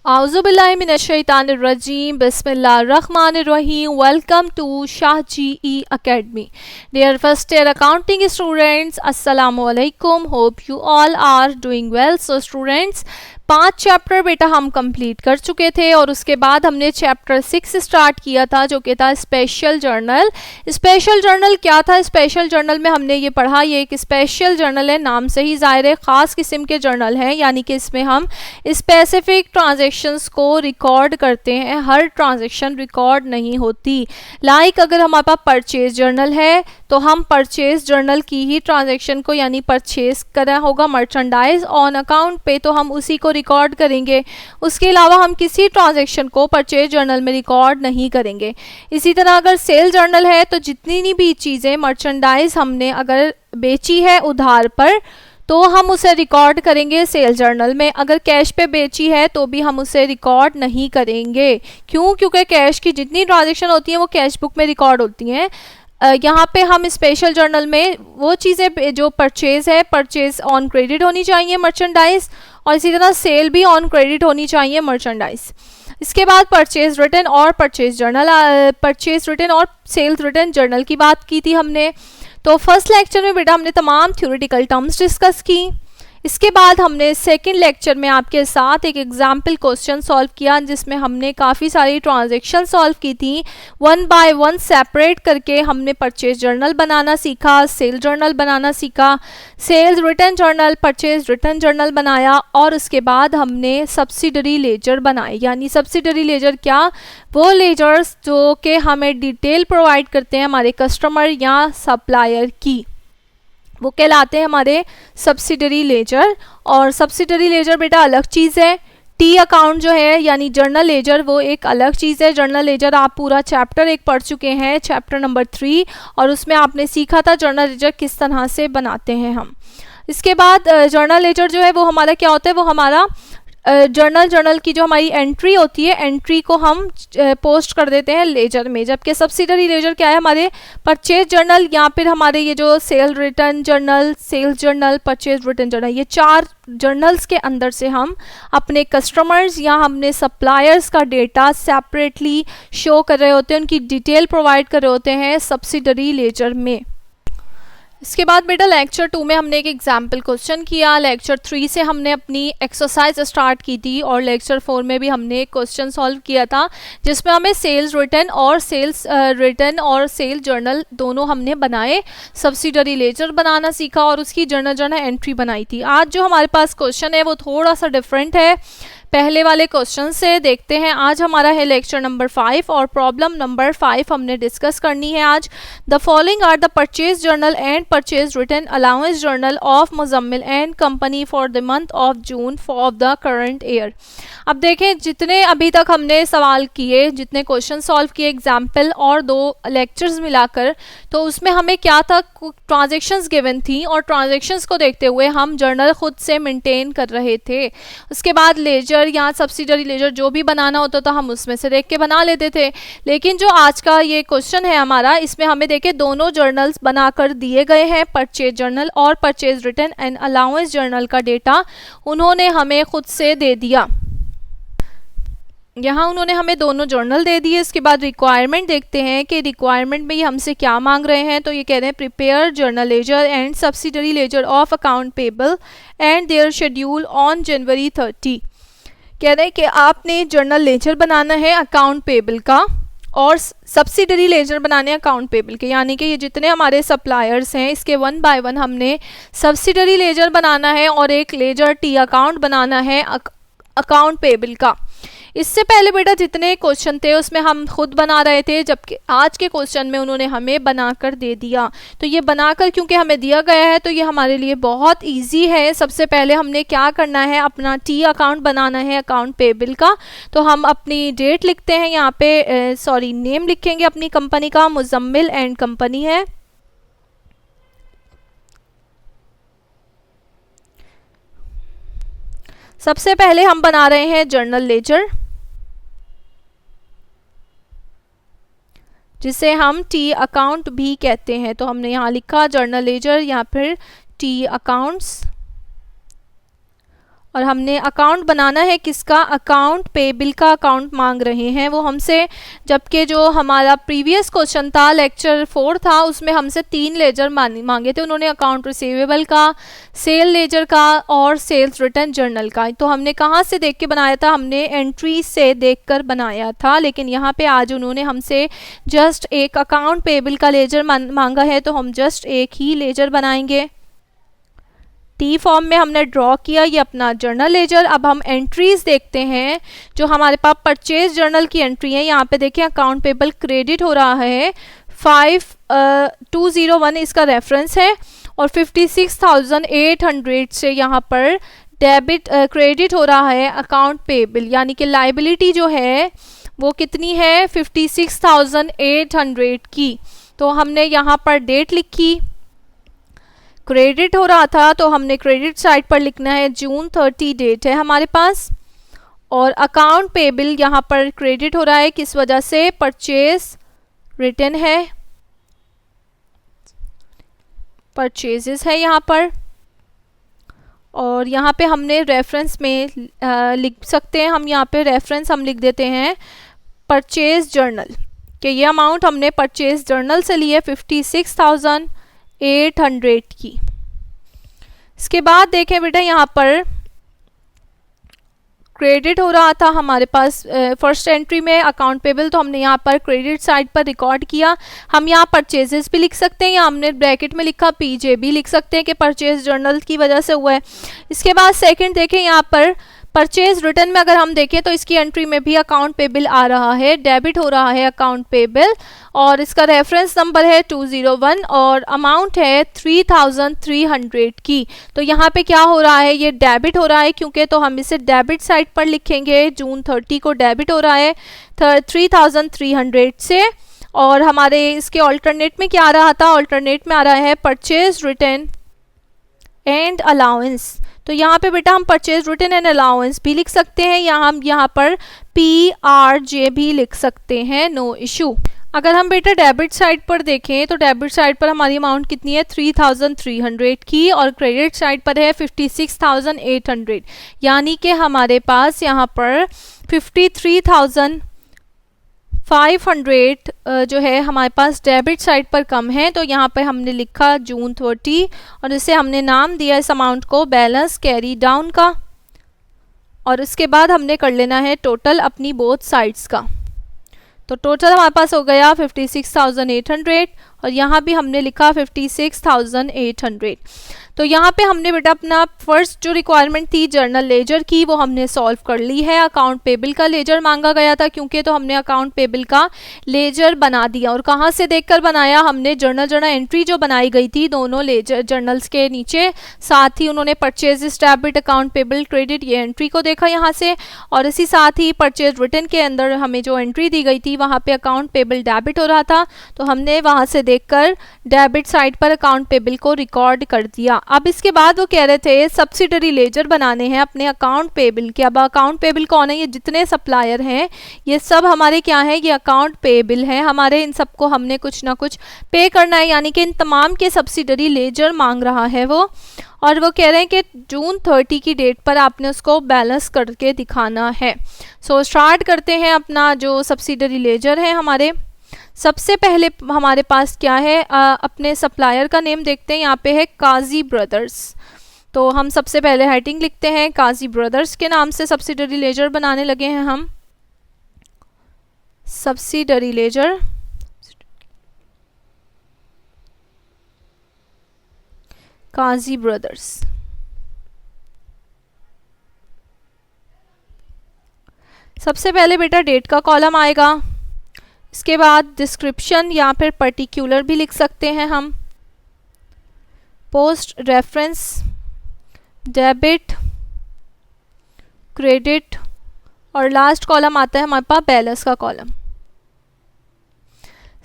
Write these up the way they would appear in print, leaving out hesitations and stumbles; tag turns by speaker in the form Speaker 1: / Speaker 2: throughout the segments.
Speaker 1: Auzubillahiminash-shaytanir-rajim. Bismillahir-rahmanir-rahim. Welcome to Shah GE Academy. Dear first year accounting students, Assalamu alaikum. Hope you all are doing well. So students, 5 chapter बेटा हम complete कर चुके थे और उसके बाद हमने चैप्टर 6 स्टार्ट किया था जो कि था स्पेशल जर्नल। स्पेशल जर्नल क्या था? स्पेशल जर्नल में हमने ये पढ़ा, ये एक स्पेशल जर्नल है, नाम से ही जाहिर है ख़ास किस्म के जर्नल हैं, यानी कि इसमें हम स्पेसिफिक ट्रांजैक्शंस को रिकॉर्ड करते हैं, हर ट्रांजैक्शन रिकॉर्ड नहीं होती। लाइक अगर हमारे पास परचेज जर्नल है तो हम परचेज जर्नल की ही ट्रांजैक्शन को यानी परचेज करा होगा मर्चेंडाइज ऑन अकाउंट पे तो हम उसी को रिकॉर्ड करेंगे। उसके अलावा हम किसी ट्रांजैक्शन को परचेज जर्नल में रिकॉर्ड नहीं करेंगे। इसी तरह अगर सेल जर्नल है तो जितनी भी चीज़ें मर्चेंडाइज हमने अगर बेची है उधार पर तो हम उसे रिकॉर्ड करेंगे सेल जर्नल में। अगर कैश पे बेची है तो भी हम उसे रिकॉर्ड नहीं करेंगे। क्यों? क्योंकि कैश की जितनी ट्रांजैक्शन होती हैं वो कैश बुक में रिकॉर्ड होती हैं। यहाँ पे हम स्पेशल जर्नल में वो चीज़ें जो परचेज़ है, परचेज़ ऑन क्रेडिट होनी चाहिए मर्चेंडाइज, और इसी तरह सेल भी ऑन क्रेडिट होनी चाहिए मर्चेंडाइज। इसके बाद परचेज रिटर्न और परचेज जर्नल, परचेज रिटर्न और सेल्स रिटर्न जर्नल की बात की थी हमने। तो फर्स्ट लेक्चर में बेटा हमने तमाम थ्योरेटिकल टर्म्स डिस्कस की। इसके बाद हमने सेकंड लेक्चर में आपके साथ एक एग्जाम्पल क्वेश्चन सॉल्व किया जिसमें हमने काफ़ी सारी ट्रांजैक्शन सॉल्व की थी। वन बाय वन सेपरेट करके हमने परचेज जर्नल बनाना सीखा, सेल जर्नल बनाना सीखा, sales return journal, purchase return journal बनाया, और उसके बाद हमने सब्सिडरी लेजर बनाए। यानी सब्सिडरी लेजर क्या? वो लेजर्स जो कि हमें डिटेल प्रोवाइड करते हैं हमारे कस्टमर या सप्लायर की, वो कहलाते हैं हमारे सब्सिडरी लेजर। और सब्सिडरी लेजर बेटा अलग चीज़ है। टी अकाउंट जो है यानी जर्नल लेजर वो एक अलग चीज़ है। जर्नल लेजर आप पूरा चैप्टर 1 पढ़ चुके हैं, चैप्टर नंबर 3, और उसमें आपने सीखा था जर्नल लेजर किस तरह से बनाते हैं हम। इसके बाद जर्नल लेजर जो है वो हमारा क्या होता है? वो हमारा जर्नल की जो हमारी एंट्री होती है, एंट्री को हम पोस्ट कर देते हैं लेजर में। जबकि सब्सिडरी लेजर क्या है? हमारे परचेज जर्नल या फिर हमारे ये जो sale return journal, sales journal, purchase return journal, ये 4 जर्नल्स के अंदर से हम अपने कस्टमर्स या हमने सप्लायर्स का डेटा सेपरेटली शो कर रहे होते हैं, उनकी डिटेल प्रोवाइड कर रहे होते हैं सब्सिडरी लेजर में। इसके बाद बेटा लेक्चर 2 में हमने एक एग्जाम्पल क्वेश्चन किया, लेक्चर 3 से हमने अपनी एक्सरसाइज स्टार्ट की थी, और लेक्चर 4 में भी हमने एक क्वेश्चन सॉल्व किया था जिसमें हमें सेल्स रिटर्न और सेल जर्नल दोनों हमने बनाए, सब्सिडरी लेजर बनाना सीखा और उसकी जर्नल एंट्री बनाई थी। आज जो हमारे पास क्वेश्चन है वो थोड़ा सा डिफरेंट है पहले वाले क्वेश्चन से। देखते हैं, आज हमारा है लेक्चर नंबर 5 और प्रॉब्लम नंबर 5 हमने डिस्कस करनी है आज। The following are the purchase journal and purchase return allowance journal of Muzammil and company for the month of June of the current year. अब देखें, जितने अभी तक हमने सवाल किए, जितने क्वेश्चन सॉल्व किए एग्जाम्पल और 2 लेक्चर्स मिलाकर, तो उसमें हमें क्या था? ट्रांजेक्शन्स गिवन थी और ट्रांजेक्शन्स को देखते हुए हम जर्नल खुद से मेंटेन कर रहे थे। उसके बाद लेजर या सब्सिडरी लेजर जो भी बनाना होता था हम उसमें से देख के बना लेते थे। लेकिन जो आज का ये क्वेश्चन है हमारा, इसमें हमें देखे दोनों जर्नल्स बनाकर दिए गए हैं, परचेज जर्नल और purchase return and allowance journal का डेटा उन्होंने हमें खुद से दे दिया। यहाँ उन्होंने हमें दोनों जर्नल दे दिए। इसके बाद रिक्वायरमेंट देखते हैं कि रिक्वायरमेंट में ये हमसे क्या मांग रहे हैं। तो ये कह रहे हैं prepare journal ledger and subsidiary laser of account payable and there schedule on January 30। कह रहे हैं कि आपने जर्नल लेजर बनाना है अकाउंट पेबल का और सब्सिडरी लेजर बनाने अकाउंट पेबल के, यानी कि ये जितने हमारे सप्लायर्स हैं इसके 1 बाय 1 हमने सब्सिडरी लेजर बनाना है और एक लेजर टी अकाउंट बनाना है अकाउंट पेबल का। इससे पहले बेटा जितने क्वेश्चन थे उसमें हम खुद बना रहे थे, जबकि आज के क्वेश्चन में उन्होंने हमें बनाकर दे दिया। तो ये बनाकर क्योंकि हमें दिया गया है तो ये हमारे लिए बहुत इजी है। सबसे पहले हमने क्या करना है? अपना टी अकाउंट बनाना है अकाउंट पेबल का। तो हम अपनी डेट लिखते हैं यहाँ पे, नेम लिखेंगे अपनी कंपनी का, मुजम्मिल एंड कंपनी है। सबसे पहले हम बना रहे हैं जर्नल लेजर, जिसे हम टी अकाउंट भी कहते हैं। तो हमने यहाँ लिखा जर्नल लेजर या फिर टी अकाउंट्स, और हमने अकाउंट बनाना है किसका, अकाउंट पेबल का अकाउंट मांग रहे हैं वो हमसे, जबकि जो हमारा प्रीवियस क्वेश्चन था लेक्चर 4 था उसमें हमसे 3 लेजर मांगे थे उन्होंने, अकाउंट रिसीवेबल का, सेल लेजर का और सेल्स रिटर्न जर्नल का। तो हमने कहाँ से देख के बनाया था, हमने एंट्री से देखकर बनाया था, लेकिन यहाँ पे आज उन्होंने हमसे जस्ट एक अकाउंट पेबल का लेजर मांगा है तो हम जस्ट एक ही लेजर बनाएंगे। टी फॉर्म में हमने ड्रॉ किया ये अपना जर्नल लेजर। अब हम एंट्रीज देखते हैं जो हमारे पास परचेज जर्नल की एंट्री है। यहाँ पे देखिए अकाउंट पेबल क्रेडिट हो रहा है 5201 इसका रेफरेंस है और 56,800 से यहाँ पर डेबिट क्रेडिट हो रहा है अकाउंट पेबल, यानी कि लाइबिलिटी जो है वो कितनी है 56,800 की। तो हमने यहाँ पर डेट लिखी, क्रेडिट हो रहा था तो हमने क्रेडिट साइड पर लिखना है जून 30 डेट है हमारे पास, और अकाउंट पेबल यहाँ पर क्रेडिट हो रहा है किस वजह से, परचेज रिटर्न है, परचेजेस है यहाँ पर। और यहाँ पे हमने रेफरेंस में लिख सकते हैं, हम यहाँ पे रेफरेंस हम लिख देते हैं परचेज जर्नल कि ये अमाउंट हमने परचेज जर्नल से लिए 56,800 की। इसके बाद देखें बेटा यहाँ पर क्रेडिट हो रहा था हमारे पास फर्स्ट एंट्री में अकाउंट पेबल, तो हमने यहाँ पर क्रेडिट साइड पर रिकॉर्ड किया। हम यहाँ परचेजेस भी लिख सकते हैं या हमने ब्रैकेट में लिखा पीजे भी लिख सकते हैं कि परचेज जर्नल की वजह से हुआ है। इसके बाद सेकंड देखें यहाँ पर परचेज रिटर्न में अगर हम देखें तो इसकी एंट्री में भी अकाउंट पेबल आ रहा है, डेबिट हो रहा है अकाउंट पेबल और इसका रेफरेंस नंबर है 201 और अमाउंट है 3,300 की। तो यहाँ पे क्या हो रहा है, ये डेबिट हो रहा है क्योंकि, तो हम इसे डेबिट साइड पर लिखेंगे, जून 30 को डेबिट हो रहा है 3,300 से। और हमारे इसके ऑल्टरनेट में क्या आ रहा था, ऑल्टरनेट में आ रहा है परचेज रिटर्न एंड अलाउंस। तो यहाँ पे बेटा हम परचेज रिटर्न एंड अलाउंस भी लिख सकते हैं या हम यहाँ पर PRJ भी लिख सकते हैं, नो इशू। अगर हम बेटा डेबिट साइड पर देखें तो डेबिट साइड पर हमारी अमाउंट कितनी है 3,300 की और क्रेडिट साइड पर है 56,800, यानी कि हमारे पास यहाँ पर 53,500 जो है हमारे पास डेबिट साइड पर कम है। तो यहाँ पे हमने लिखा जून 30 और इसे हमने नाम दिया इस अमाउंट को बैलेंस कैरी डाउन का, और इसके बाद हमने कर लेना है टोटल अपनी बोथ साइड्स का। तो टोटल हमारे पास हो गया 56,800 और यहाँ भी हमने लिखा 56,800। तो यहाँ पे हमने बेटा अपना फर्स्ट जो रिक्वायरमेंट थी जर्नल लेजर की वो हमने सॉल्व कर ली है। अकाउंट पेबल का लेजर मांगा गया था क्योंकि, तो हमने अकाउंट पेबल का लेजर बना दिया। और कहाँ से देखकर बनाया हमने, जर्नल एंट्री जो बनाई गई थी दोनों लेजर जर्नल्स के नीचे, साथ ही उन्होंने purchase debit account payable credit ये एंट्री को देखा यहाँ से, और इसी साथ ही परचेज रिटर्न के अंदर हमें जो एंट्री दी गई थी वहाँ पे अकाउंट पेबल डेबिट हो रहा था, तो हमने वहाँ से देखकर डेबिट साइड पर अकाउंट पेबल को रिकॉर्ड कर दिया। अब इसके बाद वो कह रहे थे सब्सिडरी लेजर बनाने हैं अपने अकाउंट पेबल के। अब अकाउंट पेबल कौन है, ये जितने सप्लायर हैं ये सब हमारे क्या है, ये अकाउंट पेबल हैं हमारे, इन सबको हमने कुछ ना कुछ पे करना है, यानी कि इन तमाम के सब्सिडरी लेजर मांग रहा है वो। और वो कह रहे हैं कि जून 30 की डेट पर आपने उसको बैलेंस करके दिखाना है। सो स्टार्ट करते हैं अपना जो सब्सिडरी लेजर है हमारे। सबसे पहले हमारे पास क्या है, अपने सप्लायर का नेम देखते हैं, यहाँ पे है काजी ब्रदर्स। तो हम सबसे पहले हेडिंग लिखते हैं काजी ब्रदर्स के नाम से सब्सिडरी लेजर बनाने लगे हैं हम। सब्सिडरी लेजर काजी ब्रदर्स। सबसे पहले बेटा डेट का कॉलम आएगा, इसके बाद डिस्क्रिप्शन या फिर पर्टिकुलर भी लिख सकते हैं हम, पोस्ट रेफरेंस डेबिट क्रेडिट, और लास्ट कॉलम आता है हमारे पास बैलेंस का कॉलम।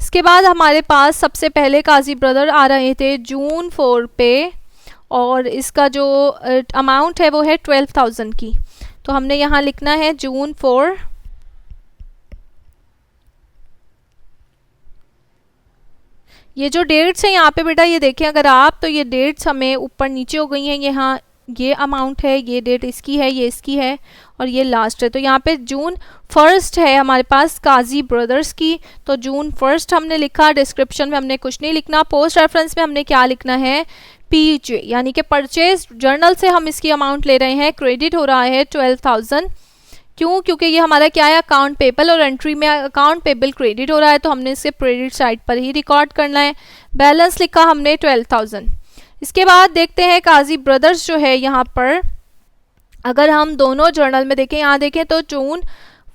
Speaker 1: इसके बाद हमारे पास सबसे पहले काजी ब्रदर आ रहे थे जून 4 पे और इसका जो अमाउंट है वो है 12,000 की। तो हमने यहाँ लिखना है जून 4 ये जो डेट्स हैं यहाँ पे बेटा ये देखें अगर आप, तो ये डेट्स हमें ऊपर नीचे हो गई हैं, यहाँ ये अमाउंट है, ये डेट इसकी है, ये इसकी है और ये लास्ट है। तो यहाँ पे जून 1 है हमारे पास काजी ब्रदर्स की, तो जून 1 हमने लिखा। डिस्क्रिप्शन में हमने कुछ नहीं लिखना। पोस्ट रेफरेंस में हमने क्या लिखना है, पीजे, यानी कि परचेज जर्नल से हम इसकी अमाउंट ले रहे हैं। क्रेडिट हो रहा है 12,000। क्यों? क्योंकि ये हमारा क्या है, अकाउंट पेबल, और एंट्री में अकाउंट पेबल क्रेडिट हो रहा है, तो हमने इसे क्रेडिट साइड पर ही रिकॉर्ड करना है। बैलेंस लिखा हमने 12,000। इसके बाद देखते हैं काजी ब्रदर्स जो है यहाँ पर, अगर हम दोनों जर्नल में देखें, यहाँ देखें तो जून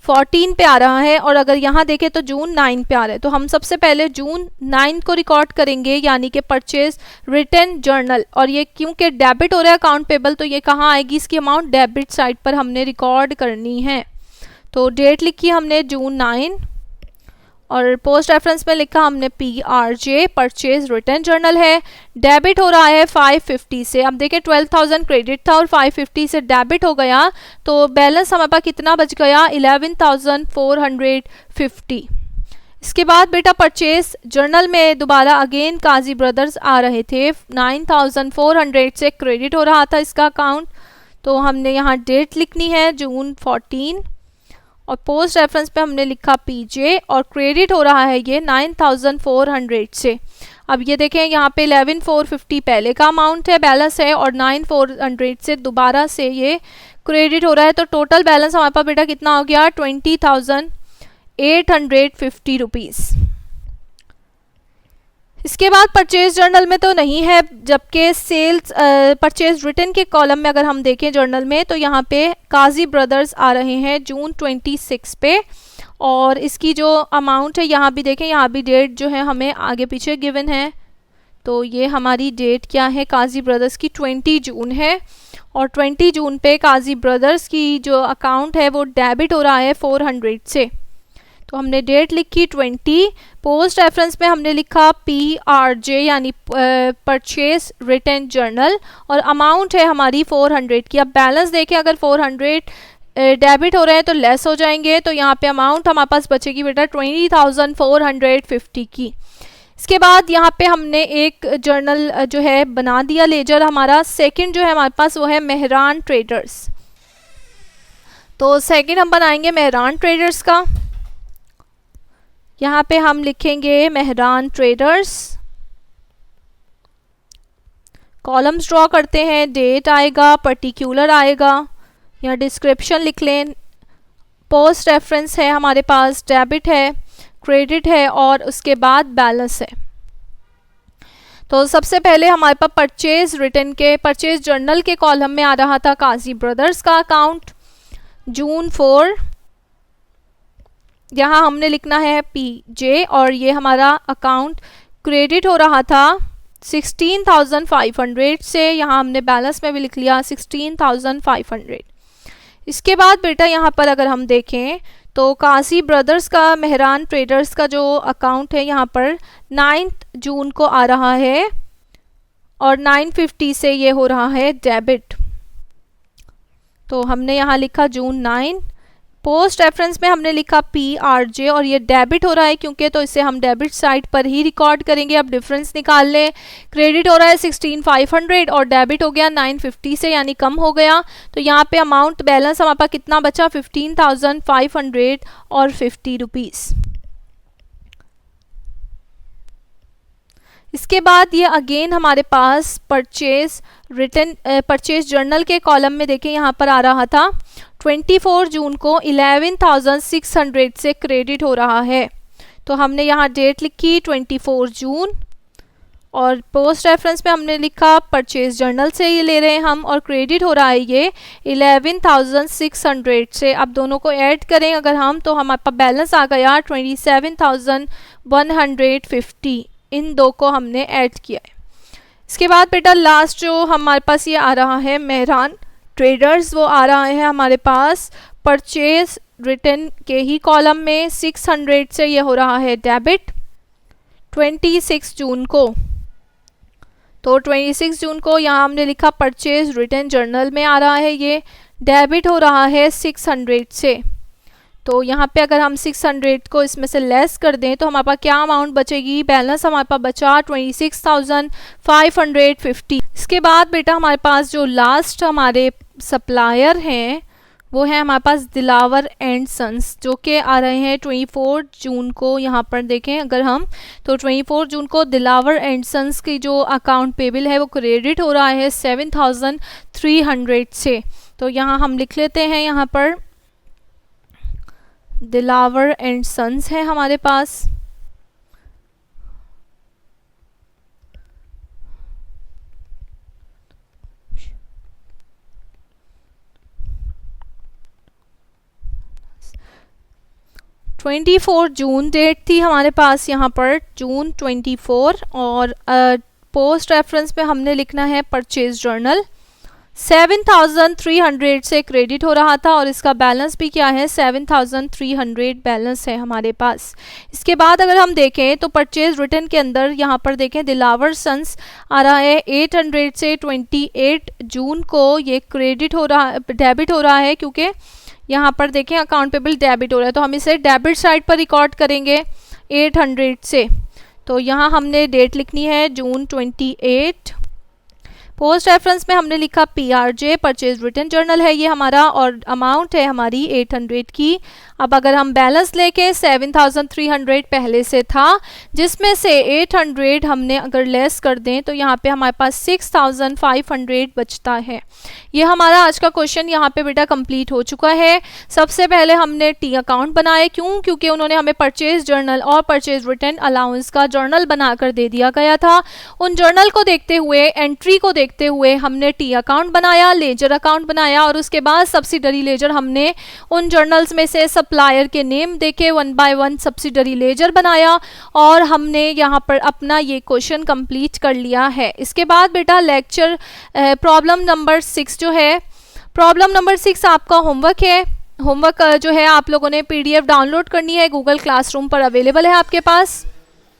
Speaker 1: 14 पे आ रहा है और अगर यहाँ देखें तो जून 9 पे आ रहा है। तो हम सबसे पहले जून 9 को रिकॉर्ड करेंगे, यानी कि परचेज रिटर्न जर्नल। और ये क्योंकि डेबिट हो रहा है अकाउंट पेबल, तो ये कहाँ आएगी, इसकी अमाउंट डेबिट साइड पर हमने रिकॉर्ड करनी है। तो डेट लिखी हमने जून 9 और पोस्ट रेफरेंस में लिखा हमने PRJ, परचेज रिटर्न जर्नल है। डेबिट हो रहा है 550 से। अब देखें 12,000 क्रेडिट था और 550 से डेबिट हो गया, तो बैलेंस हमारे पास कितना बच गया, 11,450। इसके बाद बेटा परचेज जर्नल में दोबारा अगेन काजी ब्रदर्स आ रहे थे। 9,400 से क्रेडिट हो रहा था इसका अकाउंट, तो हमने यहाँ डेट लिखनी है जून 14 और पोस्ट रेफरेंस पे हमने लिखा PJ और क्रेडिट हो रहा है ये 9,400 से। अब ये देखें यहाँ पे 11,450 पहले का अमाउंट है, बैलेंस है, और 9,400 से दोबारा से ये क्रेडिट हो रहा है। तो टोटल बैलेंस हमारे पास बेटा कितना हो गया, 20,850 रुपीज़। इसके बाद परचेज जर्नल में तो नहीं है, जबकि सेल्स परचेज रिटर्न के कॉलम में अगर हम देखें जर्नल में, तो यहाँ पे काजी ब्रदर्स आ रहे हैं जून 26 पे और इसकी जो अमाउंट है यहाँ भी देखें, यहाँ भी डेट जो है हमें आगे पीछे गिवन है। तो ये हमारी डेट क्या है काजी ब्रदर्स की, 20 जून है और 20 जून पे काजी ब्रदर्स की जो अकाउंट है वो डेबिट हो रहा है 400 से। तो हमने डेट लिखी 20। पोस्ट रेफरेंस में हमने लिखा PRJ यानी परचेज रिटर्न जर्नल और अमाउंट है हमारी 400 की। अब बैलेंस देखें, अगर 400 डेबिट हो रहे हैं तो लेस हो जाएंगे, तो यहाँ पे अमाउंट हमारे पास बचेगी बेटा 20,450 की। इसके बाद यहाँ पे हमने एक जर्नल जो है बना दिया लेजर हमारा। सेकंड जो है हमारे पास वो है मेहरान ट्रेडर्स। तो सेकंड हम बनाएंगे मेहरान ट्रेडर्स का। यहाँ पे हम लिखेंगे मेहरान ट्रेडर्स, कॉलम्स ड्रॉ करते हैं, डेट आएगा, पर्टिकुलर आएगा, यहाँ डिस्क्रिप्शन लिख लें। पोस्ट रेफरेंस है हमारे पास, डेबिट है, क्रेडिट है और उसके बाद बैलेंस है। तो सबसे पहले हमारे पास परचेज रिटर्न के परचेज जर्नल के कॉलम में आ रहा था काजी ब्रदर्स का अकाउंट जून 4। यहाँ हमने लिखना है PJ और ये हमारा अकाउंट क्रेडिट हो रहा था 16,500 से। यहाँ हमने बैलेंस में भी लिख लिया 16,500। इसके बाद बेटा यहाँ पर अगर हम देखें तो काजी ब्रदर्स का मेहरान ट्रेडर्स का जो अकाउंट है यहाँ पर 9 जून को आ रहा है और 950 से ये हो रहा है डेबिट। तो हमने यहाँ लिखा जून 9। पोस्ट रेफरेंस में हमने लिखा PRJ और ये डेबिट हो रहा है क्योंकि, तो इसे हम डेबिट साइड पर ही रिकॉर्ड करेंगे। अब डिफरेंस निकाल लें, क्रेडिट हो रहा है 16,500 और डेबिट हो गया 950 से, यानी कम हो गया। तो यहाँ पे अमाउंट बैलेंस हमारे पास कितना बचा, 15,550 रुपीज़। इसके बाद ये अगेन हमारे पास परचेज रिटर्न परचेज जर्नल के कॉलम में देखें यहाँ पर आ रहा था 24 जून को 11,600 से क्रेडिट हो रहा है। तो हमने यहाँ डेट लिखी 24 जून और पोस्ट रेफरेंस में हमने लिखा परचेज जर्नल से ये ले रहे हैं हम और क्रेडिट हो रहा है ये 11,600 से। अब दोनों को ऐड करें अगर हम, तो हमारे पास बैलेंस आ गया 27,150। इन दो को हमने ऐड किया है। इसके बाद बेटा लास्ट जो हमारे पास ये आ रहा है मेहरान ट्रेडर्स, वो आ रहा है हमारे पास परचेज रिटर्न के ही कॉलम में 600 से ये हो रहा है डेबिट 26 जून को। तो 26 जून को यहाँ हमने लिखा परचेज रिटर्न जर्नल में आ रहा है, ये डेबिट हो रहा है 600 से। तो यहाँ पे अगर हम 600 को इसमें से लेस कर दें तो हमारे पास क्या अमाउंट बचेगी, बैलेंस हमारे पास बचा 26,550। इसके बाद बेटा हमारे पास जो लास्ट हमारे सप्लायर हैं वो है हमारे पास दिलावर एंड सन्स, जो कि आ रहे हैं 24 जून को। यहाँ पर देखें अगर हम तो 24 जून को दिलावर एंड सन्स की जो अकाउंट पेबल है वो क्रेडिट हो रहा है 7300 से। तो यहाँ हम लिख लेते हैं, यहाँ पर दिलावर एंड सन्स है हमारे पास। ट्वेंटी 24 जून डेट थी हमारे पास यहाँ पर, जून 24, और पोस्ट रेफरेंस पे हमने लिखना है परचेज जर्नल। 7300 से क्रेडिट हो रहा था और इसका बैलेंस भी क्या है 7300 बैलेंस है हमारे पास। इसके बाद अगर हम देखें तो परचेज रिटर्न के अंदर यहाँ पर देखें दिलावर सन्स आ रहा है 800 से 28 जून को ये क्रेडिट हो रहा है, डेबिट हो रहा है, क्योंकि यहाँ पर देखें अकाउंट पेबल डेबिट हो रहा है, तो हम इसे डेबिट साइड पर रिकॉर्ड करेंगे 800 से। तो यहाँ हमने डेट लिखनी है जून 28। पोस्ट रेफरेंस में हमने लिखा PRJ, परचेज रिटर्न जर्नल है ये हमारा, और अमाउंट है हमारी 800 की। अब अगर हम बैलेंस लेके 7300 पहले से था, जिसमें से 800 हमने अगर लेस कर दें तो यहाँ पे हमारे पास 6500 बचता है। ये हमारा आज का क्वेश्चन यहाँ पे बेटा कंप्लीट हो चुका है। सबसे पहले हमने टी अकाउंट बनाए, क्यों? क्योंकि उन्होंने हमें परचेज जर्नल और परचेज रिटर्न अलाउंस का जर्नल बनाकर दे दिया गया था। उन जर्नल को देखते हुए, एंट्री को देखते हुए हमने टी अकाउंट बनाया, लेजर अकाउंट बनाया, और उसके बाद सब्सिडरी लेजर हमने उन जर्नल्स में से सप्लायर के नेम देके 1 बाय 1 सब्सिडरी लेजर बनाया, और हमने यहाँ पर अपना ये क्वेश्चन कंप्लीट कर लिया है। इसके बाद बेटा लेक्चर प्रॉब्लम नंबर 6 जो है, प्रॉब्लम नंबर 6 आपका होमवर्क है। होमवर्क जो है आप लोगों ने PDF डाउनलोड करनी है, गूगल क्लासरूम पर अवेलेबल है आपके पास।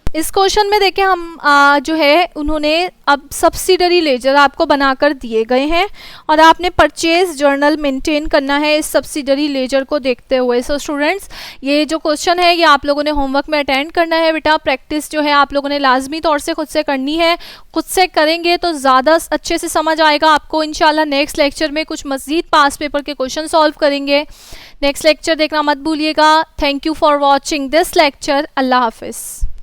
Speaker 1: इस क्वेश्चन में देखें हम जो है उन्होंने अब सब्सिडरी लेजर आपको बनाकर दिए गए हैं और आपने परचेज जर्नल मेंटेन करना है इस सब्सिडरी लेजर को देखते हुए। सो स्टूडेंट्स, ये जो क्वेश्चन है ये आप लोगों ने होमवर्क में अटेंड करना है बेटा। प्रैक्टिस जो है आप लोगों ने लाजमी तौर से खुद से करनी है। खुद से करेंगे तो ज़्यादा अच्छे से समझ आएगा आपको। इंशाल्लाह नेक्स्ट लेक्चर में कुछ मज़ीद पास पेपर के क्वेश्चन सॉल्व करेंगे। नेक्स्ट लेक्चर देखना मत भूलिएगा। Thank you for watching this lecture. अल्लाह हाफिज़।